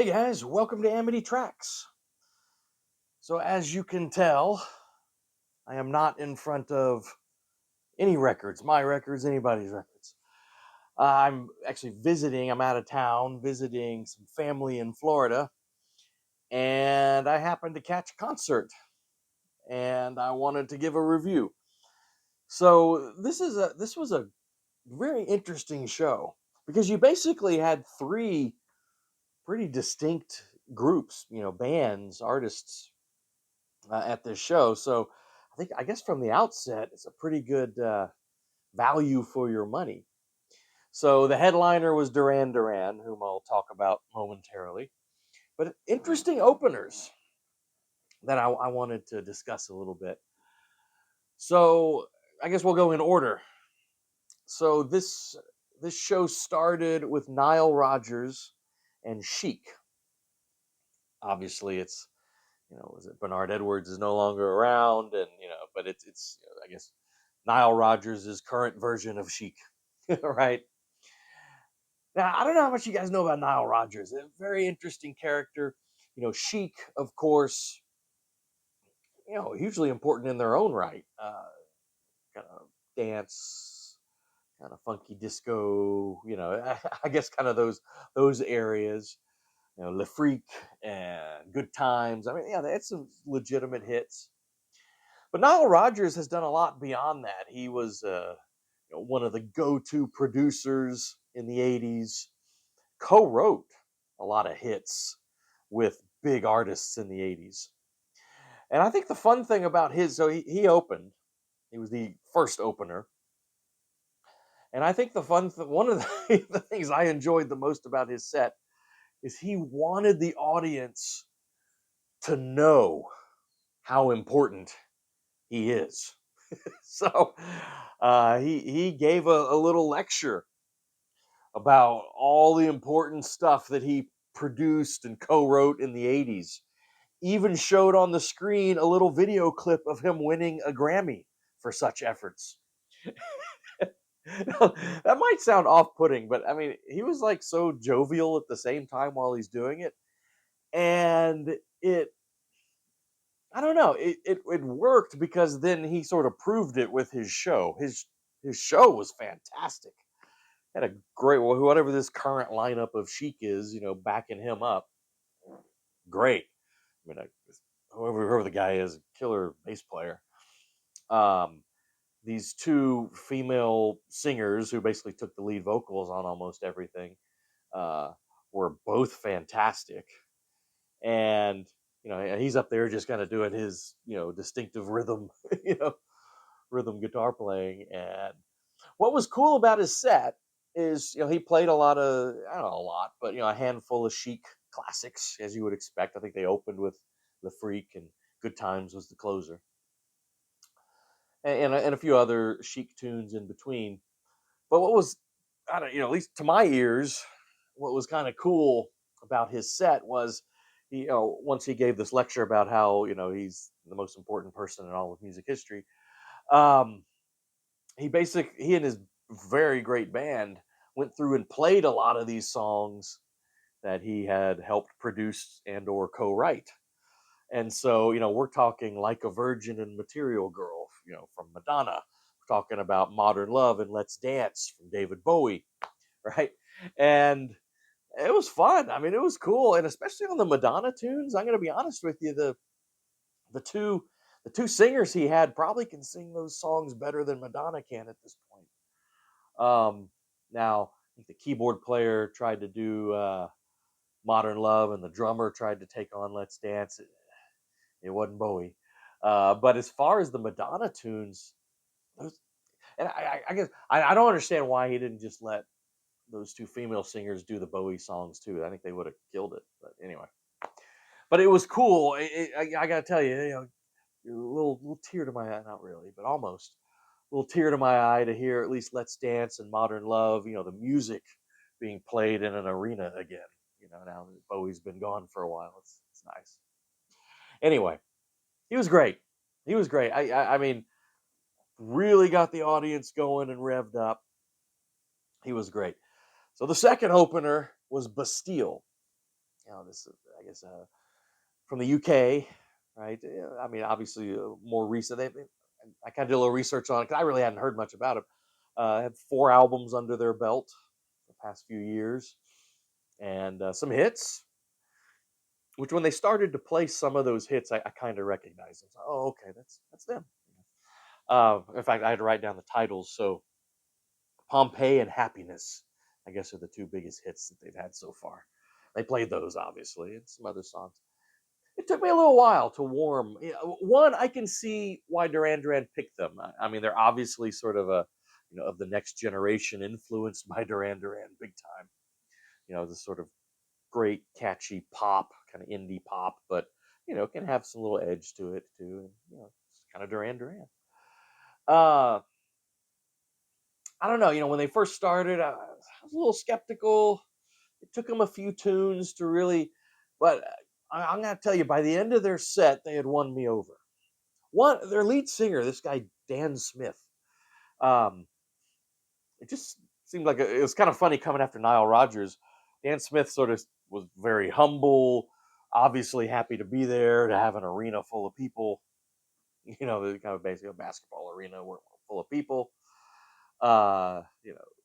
Hey guys, welcome to Amity Tracks. So, as you can tell, I am not in front of any records, my records, anybody's records. I'm actually visiting, I'm out of town visiting some family in Florida, and I happened to catch a concert and I wanted to give a review. So, this was a very interesting show because you basically had three pretty distinct groups, bands, artists at this show. So I guess from the outset, it's a pretty good value for your money. So the headliner was Duran Duran, whom I'll talk about momentarily. But interesting openers that I wanted to discuss a little bit. So I guess we'll go in order. So this show started with Nile Rodgers and Chic. Obviously, it's was it Bernard Edwards is no longer around, and but it's I guess Nile Rodgers' current version of Chic, right? Now, I don't know how much you guys know about Nile Rodgers. A very interesting character. Chic, of course, hugely important in their own right. Kind of dance, kind of funky disco. I guess kind of those areas. Le Freak and Good Times. I mean, yeah, they had some legitimate hits. But Nile Rodgers has done a lot beyond that. He was one of the go-to producers in the 80s, co-wrote a lot of hits with big artists in the 80s. And I think the fun thing about so he opened, he was the first opener. And I think one of the things I enjoyed the most about his set is he wanted the audience to know how important he is. So he gave a little lecture about all the important stuff that he produced and co-wrote in the 80s. Even showed on the screen a little video clip of him winning a Grammy for such efforts. That might sound off-putting, but I mean, he was like so jovial at the same time while he's doing it. And I don't know, it worked because then he sort of proved it with his show. His show was fantastic. Had a great, well, whatever this current lineup of Chic is, backing him up. Great. I mean, whoever the guy is, killer bass player. Um, these two female singers who basically took the lead vocals on almost everything uh, were both fantastic. And he's up there just kind of doing his distinctive rhythm, rhythm guitar playing. And what was cool about his set is he played a lot of, I don't know, a lot, but a handful of Chic classics, as you would expect. I think they opened with The Freak, and Good Times was the closer, and a few other Chic tunes in between. But what was, I don't, at least to my ears, what was kind of cool about his set was once he gave this lecture about how he's the most important person in all of music history. um he and his very great band went through and played a lot of these songs that he had helped produce and or co-write. And so, we're talking Like a Virgin and Material Girl, from Madonna. We're talking about Modern Love and Let's Dance from David Bowie, right? And it was fun. I mean, it was cool. And especially on the Madonna tunes, I'm going to be honest with you, the two the two singers he had probably can sing those songs better than Madonna can at this point. Now, I think the keyboard player tried to do Modern Love, and the drummer tried to take on Let's Dance. It wasn't Bowie. But as far as the Madonna tunes, those, and I guess I don't understand why he didn't just let those two female singers do the Bowie songs too. I think they would have killed it. But anyway, but it was cool. I got to tell you, a little tear to my eye, not really, but almost a little tear to my eye to hear at least Let's Dance and Modern Love. The music being played in an arena again. Now that Bowie's been gone for a while, it's nice. Anyway, he was great. He was great. I mean, really got the audience going and revved up. He was great. So the second opener was Bastille. this I guess from the UK, right? I mean, obviously more recent. I kind of did a little research on it because I really hadn't heard much about it. Had 4 albums under their belt the past few years, and some hits. Which, when they started to play some of those hits, I kind of recognized them. So, oh, okay, that's them. In fact, I had to write down the titles. So, Pompeii and Happiness, I guess, are the two biggest hits that they've had so far. They played those, obviously, and some other songs. It took me a little while to warm. One, I can see why Duran Duran picked them. I mean, they're obviously sort of of the next generation, influenced by Duran Duran big time. This sort of great, catchy pop, kind of indie pop, but can have some little edge to it too. And it's kind of Duran Duran. Uh, I don't know. When they first started, I was a little skeptical. It took them a few tunes to really, but I'm gonna tell you, by the end of their set, they had won me over. Their lead singer, this guy Dan Smith. Um, it just seemed like it was kind of funny coming after Nile Rodgers. Dan Smith sort of was very humble, obviously happy to be there, to have an arena full of people. The kind of basically a basketball arena full of people.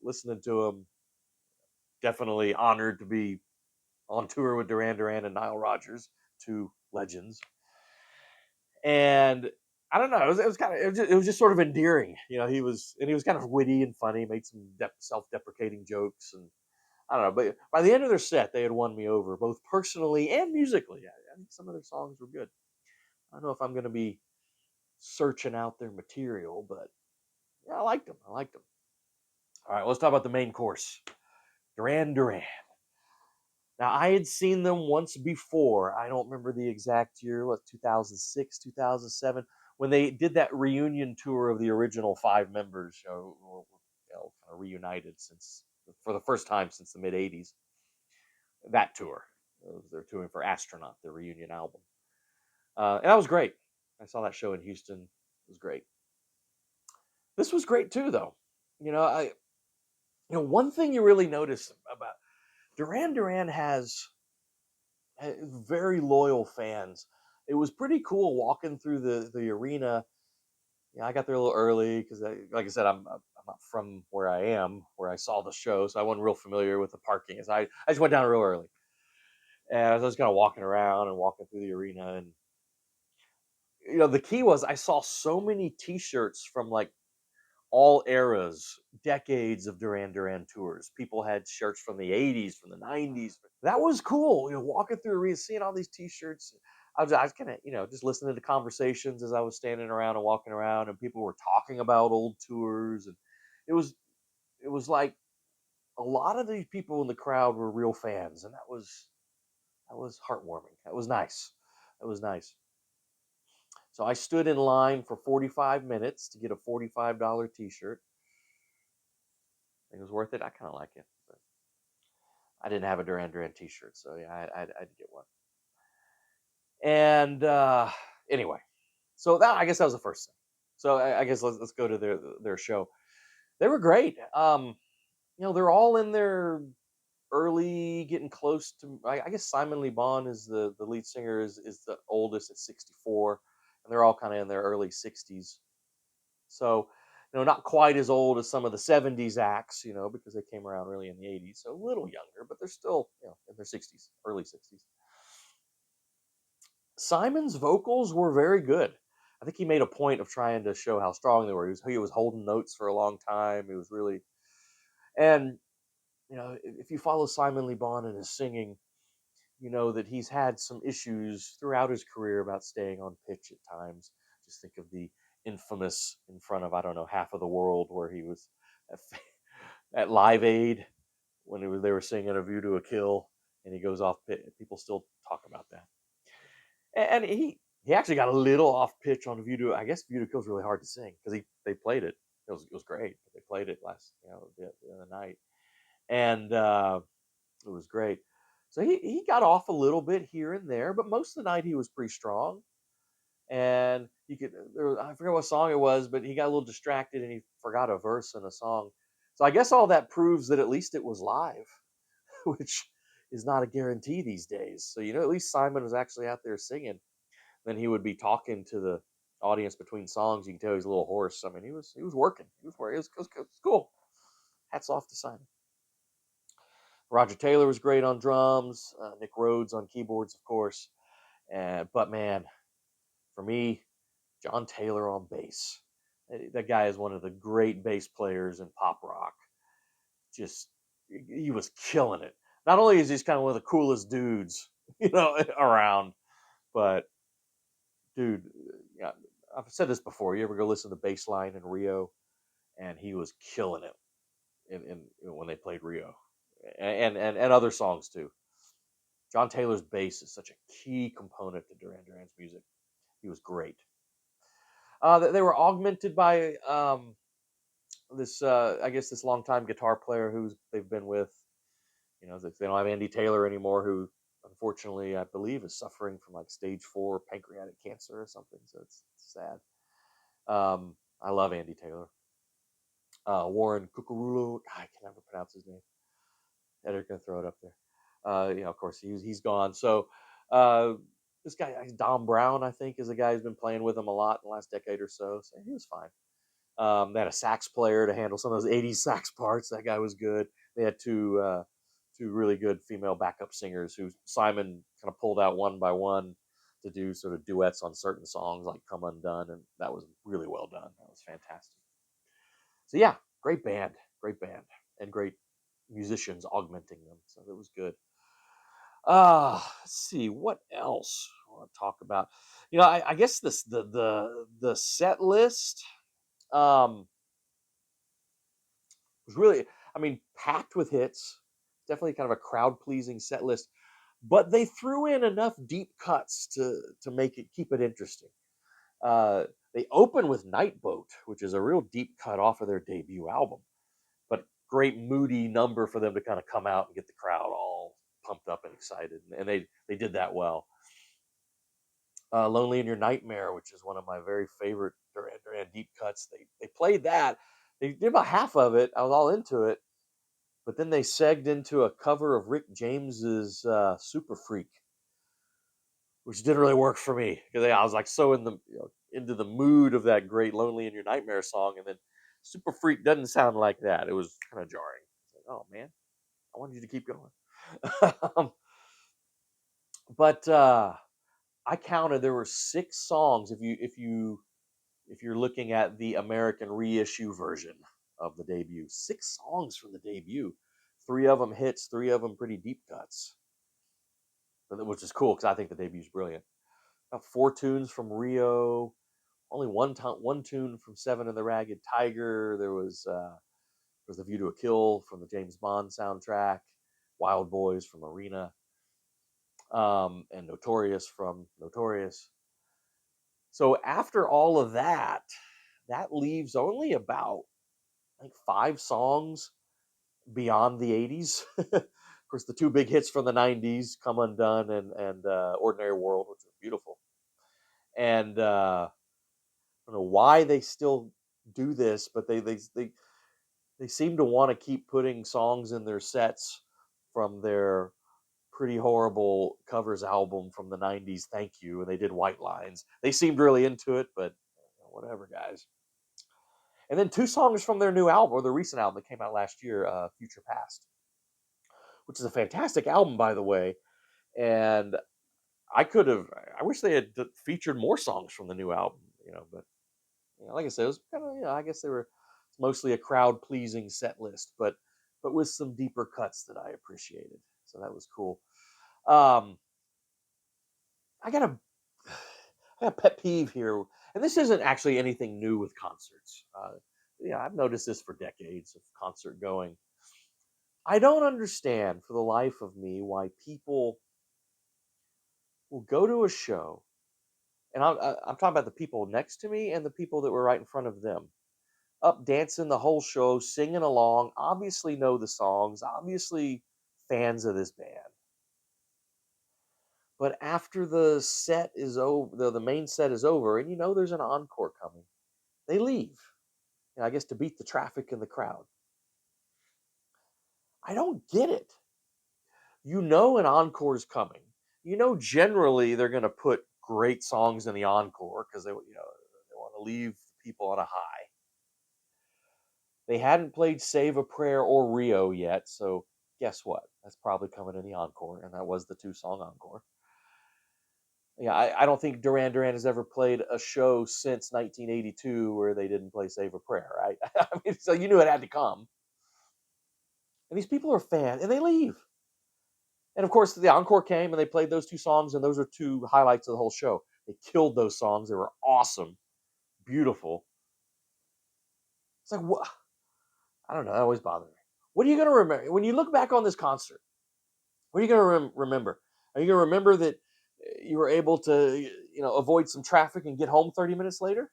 Listening to him, definitely honored to be on tour with Duran Duran and Nile Rodgers, two legends. And I don't know, it was kind of it was just sort of endearing. He was kind of witty and funny, made some self-deprecating jokes, and I don't know. But by the end of their set, they had won me over, both personally and musically. I think some of their songs were good. I don't know if I'm going to be searching out their material, but yeah, I liked them. I liked them. All right, let's talk about the main course. Duran Duran. Now, I had seen them once before. I don't remember the exact year, 2006, 2007, when they did that reunion tour of the original 5 members, kind of reunited for the first time since the mid 80s. That tour. They're touring for Astronaut, the reunion album. And that was great. I saw that show in Houston. It was great. This was great too, though. One thing you really notice about Duran Duran has very loyal fans. It was pretty cool walking through the arena. I got there a little early because, like I said, I'm not from where I am, where I saw the show, so I wasn't real familiar with the parking. So I just went down real early, and I was just kind of walking around and walking through the arena. And the key was I saw so many T-shirts from like all eras, decades of Duran Duran tours. People had shirts from the '80s, from the '90s. That was cool. Walking through arena, seeing all these T-shirts. I was kind of, just listening to conversations as I was standing around and walking around, and people were talking about old tours, and it was it was like a lot of these people in the crowd were real fans, and that was heartwarming. That was nice. That was nice. So I stood in line for 45 minutes to get a $45 T-shirt. It was worth it. I kind of like it. But I didn't have a Duran Duran T-shirt, so yeah, I'd get one. And anyway, so I guess that was the first thing. So I guess let's go to their show. They were great. They're all in their early, getting close to. I guess Simon Le Bon is the lead singer, is the oldest at 64, and they're all kind of in their early 60s. So not quite as old as some of the '70s acts, because they came around really in the '80s, so a little younger, but they're still in their 60s, early 60s. Simon's vocals were very good. I think he made a point of trying to show how strong they were. He was holding notes for a long time. He was really, and if you follow Simon Le Bon and his singing, you know that he's had some issues throughout his career about staying on pitch at times. Just think of the infamous "In Front of, I don't know, Half of the World," where he was at, at Live Aid when they were singing "A View to a Kill," and he goes off pitch. People still talk about that. And he actually got a little off pitch on View to. I guess View to Kill is really hard to sing because they played it. It was great. They played it last the other night, and it was great. So he got off a little bit here and there, but most of the night he was pretty strong. And I forget what song it was, but he got a little distracted and he forgot a verse in a song. So I guess all that proves that at least it was live, which is not a guarantee these days. So at least Simon was actually out there singing. Then he would be talking to the audience between songs. You can tell he's a little hoarse. I mean, he was working. He was working. It was cool. Hats off to Simon. Roger Taylor was great on drums. Nick Rhodes on keyboards, of course. But man, for me, John Taylor on bass. That guy is one of the great bass players in pop rock. Just he was killing it. Not only is he kind of one of the coolest dudes, around, but dude, yeah, I've said this before. You ever go listen to Bassline in Rio, and he was killing it when they played Rio, and other songs too. John Taylor's bass is such a key component to Duran Duran's music. He was great. They were augmented by this, I guess, this longtime guitar player who they've been with. They don't have Andy Taylor anymore, who unfortunately I believe is suffering from like stage 4 pancreatic cancer or something. So it's sad. I love Andy Taylor. Warren Cucurulo, I can never pronounce his name. Editor gonna throw it up there. Of course he's gone. So this guy Dom Brown, I think, is the guy who's been playing with him a lot in the last decade or so. So he was fine. They had a sax player to handle some of those '80s sax parts. That guy was good. They had two really good female backup singers who Simon kind of pulled out one by one to do sort of duets on certain songs like "Come Undone," and that was really well done. That was fantastic. So yeah, great band, and great musicians augmenting them. So it was good. Let's see what else I want to talk about. I guess this the set list was really, I mean, packed with hits. Definitely kind of a crowd pleasing set list, but they threw in enough deep cuts to make it keep it interesting. Uh, they open with Night Boat, which is a real deep cut off of their debut album, but great moody number for them to kind of come out and get the crowd all pumped up and excited, and they did that well. "Lonely in Your Nightmare," which is one of my very favorite Duran Duran deep cuts. They played that. They did about half of it. I was all into it, but then they segged into a cover of Rick James's "Super Freak," which didn't really work for me because I was like so into the mood of that great "Lonely in Your Nightmare" song, and then "Super Freak" doesn't sound like that. It was kind of jarring. Like, oh man, I wanted you to keep going. But I counted there were 6 songs if you're looking at the American reissue version of the debut. 6 songs from the debut, 3 of them hits, 3 of them pretty deep cuts, which is cool because I think the debu's brilliant. About 4 tunes from Rio, only one tune from Seven and the Ragged Tiger. There was The View to a Kill from the James Bond soundtrack, Wild Boys from Arena, and Notorious from Notorious. So after all of that, that leaves only about like 5 songs beyond the '80s. Of course, the 2 big hits from the '90s, "Come Undone" and "Ordinary World," which was beautiful. And I don't know why they still do this, but they seem to want to keep putting songs in their sets from their pretty horrible covers album from the '90s, "Thank You," and they did "White Lines." They seemed really into it, but whatever, guys. And then 2 songs from their new album, or the recent album that came out last year, "Future Past," which is a fantastic album, by the way. And I wish they had featured more songs from the new album, but like I said, it was kind of, I guess it's mostly a crowd pleasing set list, but with some deeper cuts that I appreciated. So that was cool. Um, I got a, I got a pet peeve here, and this isn't actually anything new with concerts. Yeah, I've noticed this for decades of concert going. I don't understand for the life of me why people will go to a show, and I'm talking about the people next to me and the people that were right in front of them, up dancing the whole show, singing along, obviously know the songs, obviously fans of this band. But after the set is over, the main set is over, and there's an encore coming, they leave. I guess to beat the traffic in the crowd. I don't get it. you know an encore's coming. You know generally they're going to put great songs in the encore because they want to leave people on a high. They hadn't played Save a Prayer or Rio yet, so guess what? That's probably coming in the encore, and that was the 2-song encore. Yeah, I don't think Duran Duran has ever played a show since 1982 where they didn't play Save a Prayer, right? I mean, so you knew it had to come. And these people are fans, and they leave. And of course, the encore came, and they played those 2 songs, and those are 2 highlights of the whole show. They killed those songs. They were awesome, beautiful. It's like, what? I don't know. That always bothered me. What are you going to remember? When you look back on this concert, what are you going to remember? Are you going to remember that you were able to, avoid some traffic and get home 30 minutes later?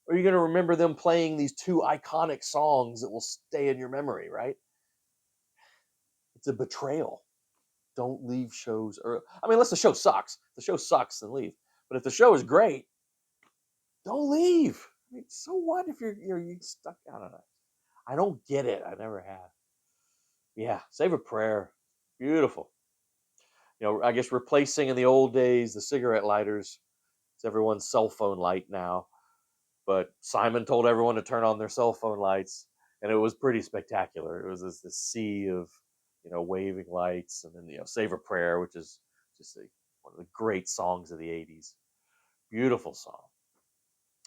Or are you going to remember them playing these 2 iconic songs that will stay in your memory, right? It's a betrayal. Don't leave shows early. I mean, unless the show sucks. If the show sucks, then leave. But if the show is great, don't leave. I mean, so what if you're stuck? I don't know. I don't get it. I never have. Yeah, Save a Prayer. Beautiful. I guess replacing in the old days the cigarette lighters. It's everyone's cell phone light now. But Simon told everyone to turn on their cell phone lights, and it was pretty spectacular. It was this sea of waving lights, and then Save a Prayer, which is just one of the great songs of the '80s. Beautiful song.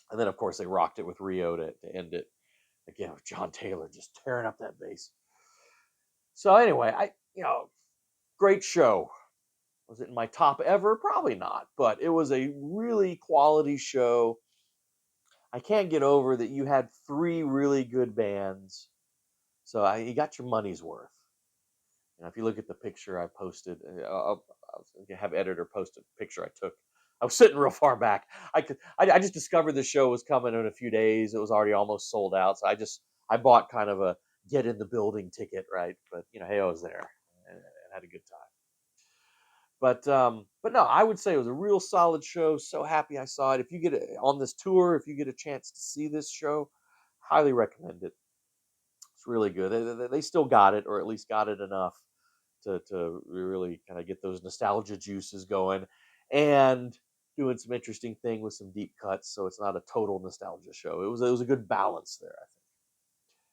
And then of course they rocked it with Rio to end it again with John Taylor just tearing up that bass. So anyway, great show. Was it in my top ever? Probably not, but it was a really quality show. I can't get over that you had 3 really good bands, so you got your money's worth. If you look at the picture I posted, I'll have editor post a picture I took. I was sitting real far back. I just discovered the show was coming in a few days. It was already almost sold out, so I bought kind of a get in the building ticket, right? But hey, I was there and had a good time. But no, I would say it was a real solid show. So happy I saw it. If you get on this tour, if you get a chance to see this show, highly recommend it. It's really good. They still got it, or at least got it enough to really kind of get those nostalgia juices going, and doing some interesting thing with some deep cuts. So it's not a total nostalgia show. It was a good balance there, I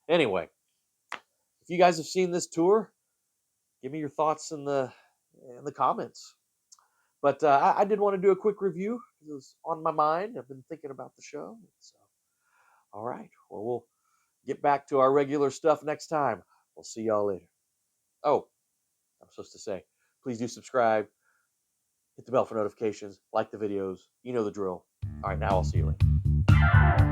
think. Anyway, if you guys have seen this tour, give me your thoughts in the comments. But I did want to do a quick review. It was on my mind. I've been thinking about the show. So, all right. Well, we'll get back to our regular stuff next time. We'll see y'all later. Oh, I'm supposed to say, please do subscribe. Hit the bell for notifications. Like the videos. You know the drill. All right, now I'll see you later.